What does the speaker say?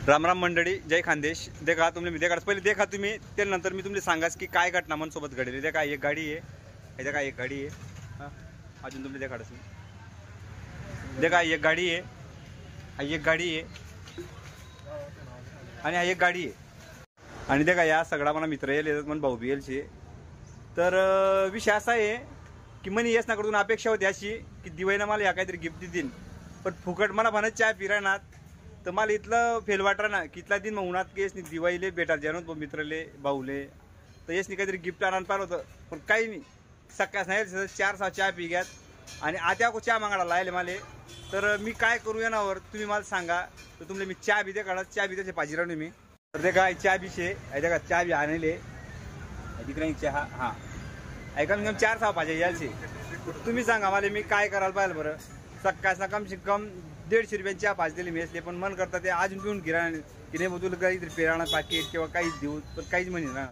राम राम मंडळी, जय खानदेश। देखा तुम्ही मी देखा पहिले देखा तुम्ही त्यानंतर मी तुम्ही सांगास की काय घटना मन सोबत घडली। देखा एक गाडी आहे, देखा एक गाडी आहे, हां अजून तुम्ही देखा देखा एक गाडी आहे, हा एक गाडी आहे आणि हा एक गाडी आहे आणि देखा या सगळा मला मित्र येले मन भाऊ बी येलचे। तर विषय असा आहे की मनी येस नाकडून अपेक्षा होती अशी की दिवाळीला मला या काहीतरी गिफ्ट देतील, पण फुकट मला म्हणत चहा पिरानात तर मला इथलं फेल वाटरा ना की इथला दिन मग उन्हात की येसनी दिवाळीले भेटायला जाणून मित्रले भाऊले तर येसनी काहीतरी गिफ्ट आणायला पाहिलं होतं, पण काही नाही। सकाळच नाही 4-6 चहा पी घ्यात आणि आता को चहा मागायला लायले माले। तर मी काय करू येण्यावर तुम्ही मला सांगा। तर तुमले मी चहा बी दे काढा, चहा बी त्याचे पाहिजे राहून मी तर ते काय चहा बीशे आहे का चहा बी आणले तिकडे चहा। हां ऐका मी 4-6 पाहिजे यायचे, तुम्ही सांगा मला मी काय करायला पाहिजे बरं। सकाळचा कम से कम 150 रुपयांची चहा पाच दिली मी असले, पण मन करता ते अजून पिऊन गिरा की नाही तुला काहीतरी पेराणा पाकिट किंवा काहीच देऊ, पण काहीच म्हणे ना।